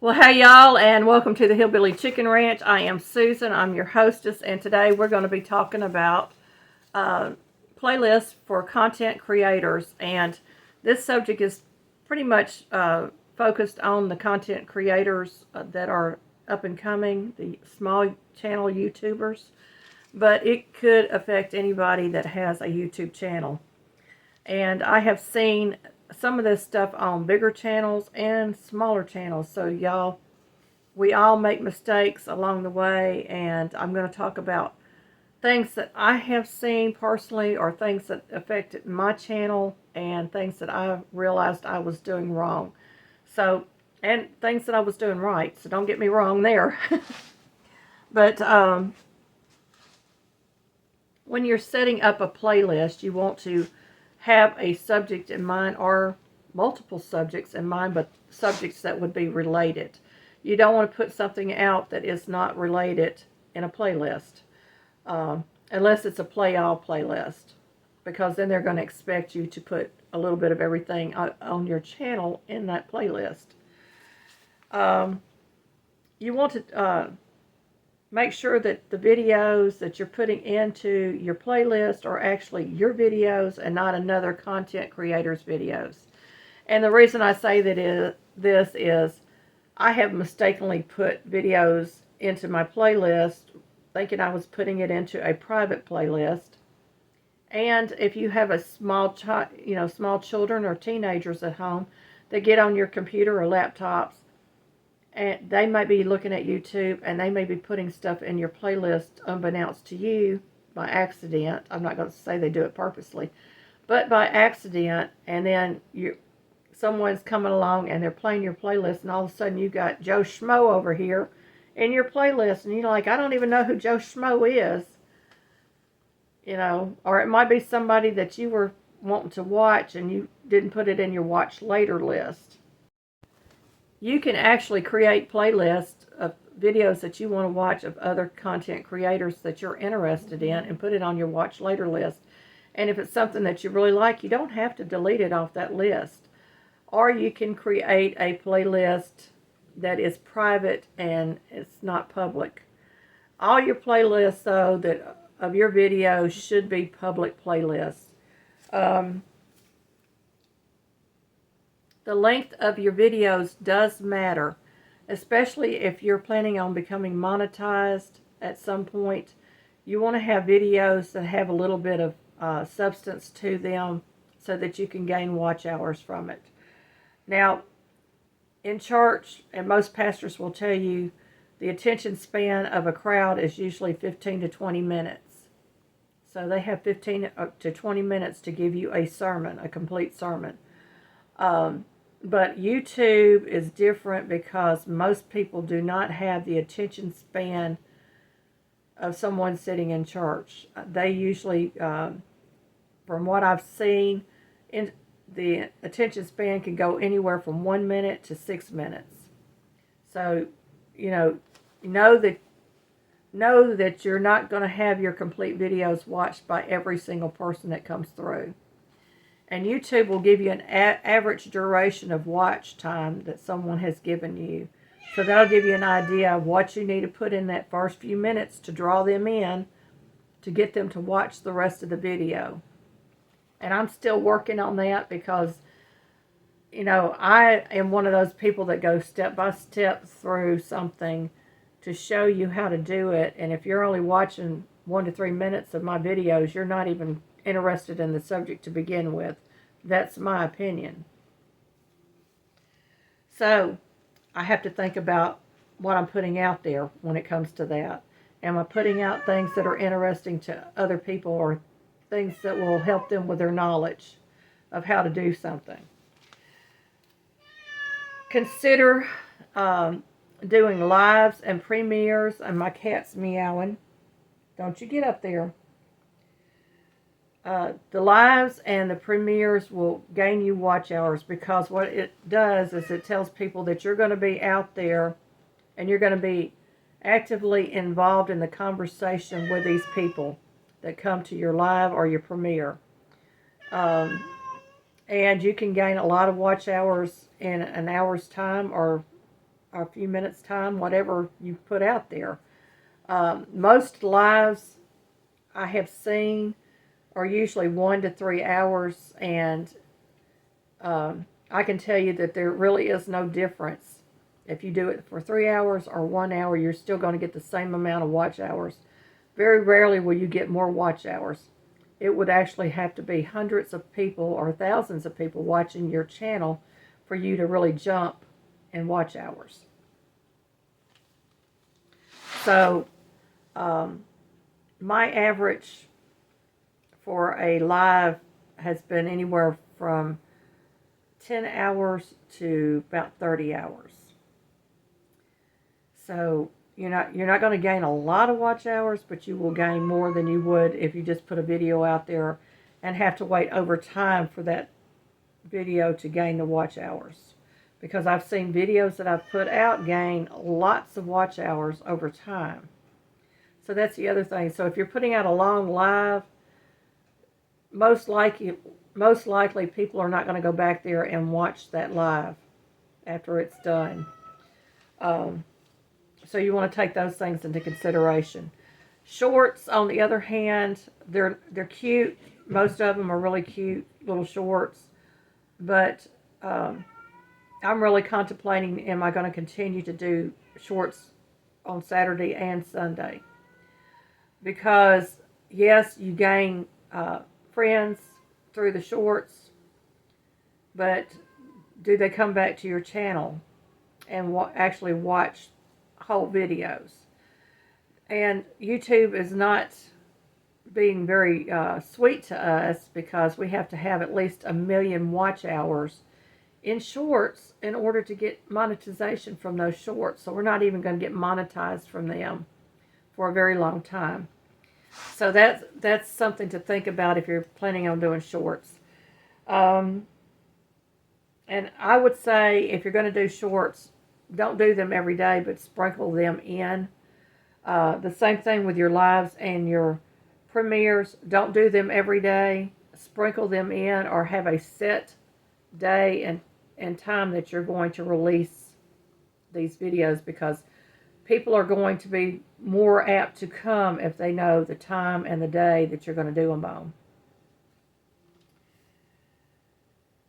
Well, hey y'all, and welcome to the Hillbilly Chicken Ranch. I am Susan. I'm your hostess, and today we're going to be talking about uh, playlists for content creators. And this subject is pretty much focused on the content creators that are up and coming, the small channel YouTubers, but it could affect anybody that has a YouTube channel. And I have seen some of this stuff on bigger channels and smaller channels. So y'all, we all make mistakes along the way, and I'm going to talk about things that I have seen personally, or things that affected my channel, and things that I realized I was doing wrong. So, and things that I was doing right. So don't get me wrong there. But when you're setting up a playlist, you want to have a subject in mind, or multiple subjects in mind, but subjects that would be related. You don't want to put something out that is not related in a playlist, unless it's a play all playlist, because then they're going to expect you to put a little bit of everything on your channel in that playlist. You want to make sure that the videos that you're putting into your playlist are actually your videos and not another content creator's videos. And the reason I say this is I have mistakenly put videos into my playlist thinking I was putting it into a private playlist. And if you have a small children or teenagers at home, they get on your computer or laptops, and they might be looking at YouTube, and they may be putting stuff in your playlist unbeknownst to you by accident. I'm not going to say they do it purposely, but by accident. And then someone's coming along and they're playing your playlist, and all of a sudden you got Joe Schmo over here in your playlist, and you're like, I don't even know who Joe Schmo is, or it might be somebody that you were wanting to watch and you didn't put it in your watch later list. You can actually create playlists of videos that you want to watch of other content creators that you're interested in and put it on your watch later list. And if it's something that you really like, you don't have to delete it off that list. Or you can create a playlist that is private and it's not public. All your playlists, though, that of your videos should be public playlists. The length of your videos does matter, especially if you're planning on becoming monetized at some point. You want to have videos that have a little bit of substance to them so that you can gain watch hours from it. Now, in church, and most pastors will tell you, the attention span of a crowd is usually 15 to 20 minutes. So they have 15 to 20 minutes to give you a sermon, a complete sermon. But YouTube is different because most people do not have the attention span of someone sitting in church. They usually, from what I've seen, the attention span can go anywhere from 1 minute to 6 minutes. So, know that you're not going to have your complete videos watched by every single person that comes through. And YouTube will give you an average duration of watch time that someone has given you. So that'll give you an idea of what you need to put in that first few minutes to draw them in, to get them to watch the rest of the video. And I'm still working on that because, I am one of those people that goes step by step through something to show you how to do it. And if you're only watching 1 to 3 minutes of my videos, you're not even interested in the subject to begin with. That's my opinion. So I have to think about what I'm putting out there when it comes to that. Am I putting out things that are interesting to other people, or things that will help them with their knowledge of how to do something? Consider doing lives and premieres. And my cat's meowing. Don't you get up there. The lives and the premieres will gain you watch hours, because what it does is it tells people that you're going to be out there and you're going to be actively involved in the conversation with these people that come to your live or your premiere. And you can gain a lot of watch hours in an hour's time, or a few minutes time, whatever you put out there. Most lives I have seen are usually 1 to 3 hours, and I can tell you that there really is no difference. If you do it for 3 hours or 1 hour, you're still going to get the same amount of watch hours. Very rarely will you get more watch hours. It would actually have to be hundreds of people or thousands of people watching your channel for you to really jump in watch hours. So, my average for a live has been anywhere from 10 hours to about 30 hours. So you're not going to gain a lot of watch hours, but you will gain more than you would if you just put a video out there and have to wait over time for that video to gain the watch hours. Because I've seen videos that I've put out gain lots of watch hours over time. So that's the other thing. So if you're putting out a long live, most likely people are not going to go back there and watch that live after it's done. So you want to take those things into consideration. Shorts, on the other hand, they're cute. Most of them are really cute little shorts. But I'm really contemplating, am I going to continue to do shorts on Saturday and Sunday? Because, yes, you gain friends through the shorts, but do they come back to your channel and actually watch whole videos? And YouTube is not being very sweet to us, because we have to have at least 1 million watch hours in shorts in order to get monetization from those shorts. So we're not even going to get monetized from them for a very long time. So that's something to think about if you're planning on doing shorts. And I would say, if you're going to do shorts, don't do them every day, but sprinkle them in. The same thing with your lives and your premieres. Don't do them every day. Sprinkle them in, or have a set day and time that you're going to release these videos, because people are going to be more apt to come if they know the time and the day that you're going to do them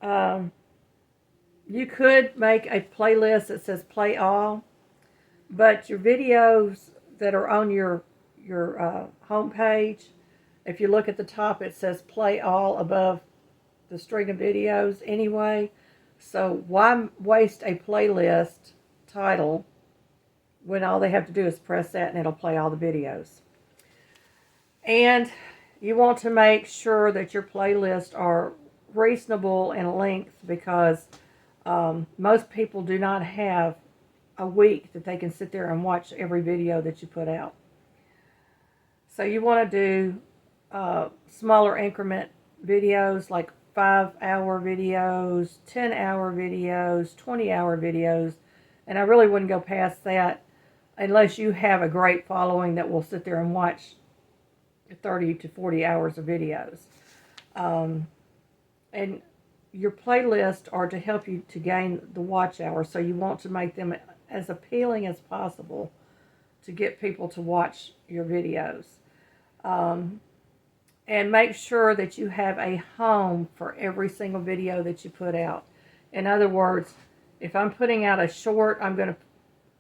on. You could make a playlist that says play all, but your videos that are on your home page, if you look at the top, it says play all above the string of videos anyway. So why waste a playlist title when all they have to do is press that and it'll play all the videos? And you want to make sure that your playlists are reasonable in length, because most people do not have a week that they can sit there and watch every video that you put out. So you want to do smaller increment videos, like 5-hour videos, 10-hour videos, 20-hour videos, and I really wouldn't go past that unless you have a great following that will sit there and watch 30 to 40 hours of videos. And your playlists are to help you to gain the watch hour, so you want to make them as appealing as possible to get people to watch your videos. And make sure that you have a home for every single video that you put out. In other words, if I'm putting out a short,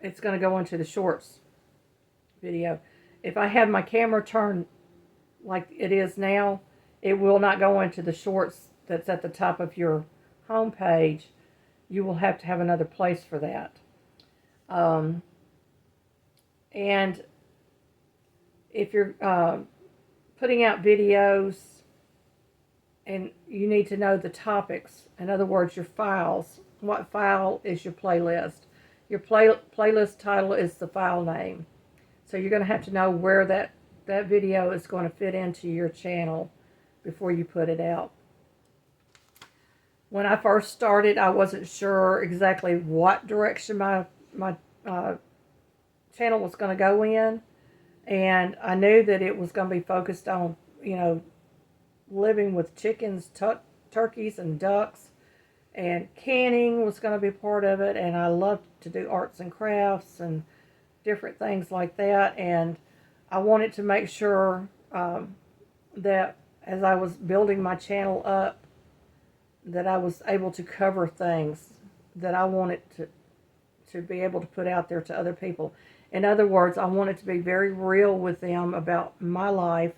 it's going to go into the shorts video. If I have my camera turned like it is now, it will not go into the shorts that's at the top of your home page. You will have to have another place for that. And if you're putting out videos, and you need to know the topics, in other words, your files. What file is your playlist? Your playlist title is the file name. So you're going to have to know where that video is going to fit into your channel before you put it out. When I first started, I wasn't sure exactly what direction my channel was going to go in. And I knew that it was going to be focused on, living with chickens, turkeys, and ducks. and canning was going to be part of it, and I love to do arts and crafts and different things like that, and I wanted to make sure that as I was building my channel up, that I was able to cover things that I wanted to be able to put out there to other people. In other words, I wanted to be very real with them about my life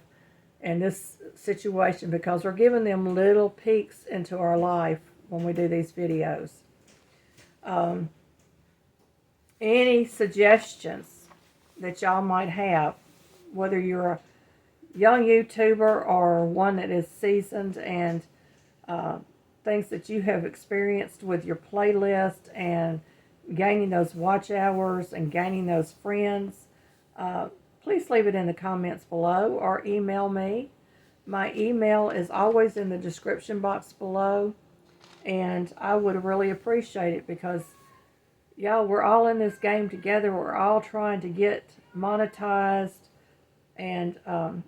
and this situation, because we're giving them little peeks into our life when we do these videos. Any suggestions that y'all might have, whether you're a young YouTuber or one that is seasoned, and things that you have experienced with your playlist and gaining those watch hours and gaining those friends, please leave it in the comments below or email me. My email is always in the description box below, and I would really appreciate it, because y'all, we're all in this game together. We're all trying to get monetized, and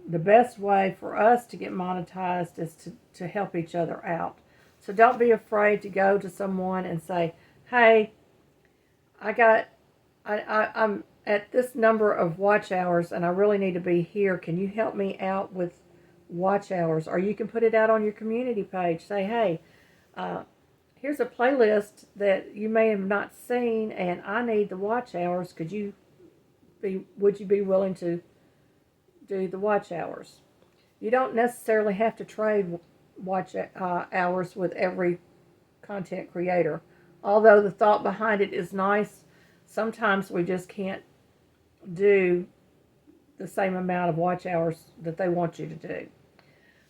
the best way for us to get monetized is to help each other out. So don't be afraid to go to someone and say, hey, I'm at this number of watch hours and I really need to be here. Can you help me out with watch hours? Or you can put it out on your community page. Say, hey, here's a playlist that you may have not seen, and I need the watch hours. Would you be willing to do the watch hours? You don't necessarily have to trade watch hours with every content creator. Although the thought behind it is nice, sometimes we just can't do the same amount of watch hours that they want you to do.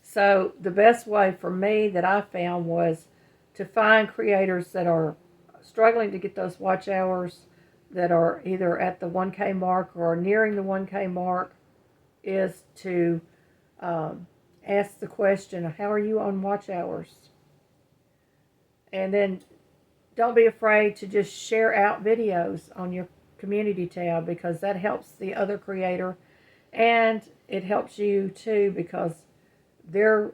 So the best way for me that I found was to find creators that are struggling to get those watch hours, that are either at the 1K mark or nearing the 1K mark, is to ask the question, how are you on watch hours? And then don't be afraid to just share out videos on your community tab, because that helps the other creator, and it helps you too, because their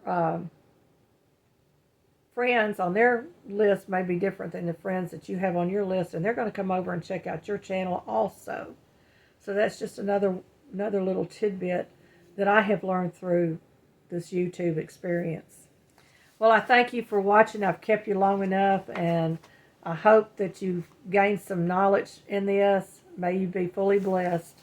friends on their list may be different than the friends that you have on your list, and they're going to come over and check out your channel also. So that's just another little tidbit that I have learned through this YouTube experience. Well, I thank you for watching. I've kept you long enough, and I hope that you've gained some knowledge in this. May you be fully blessed.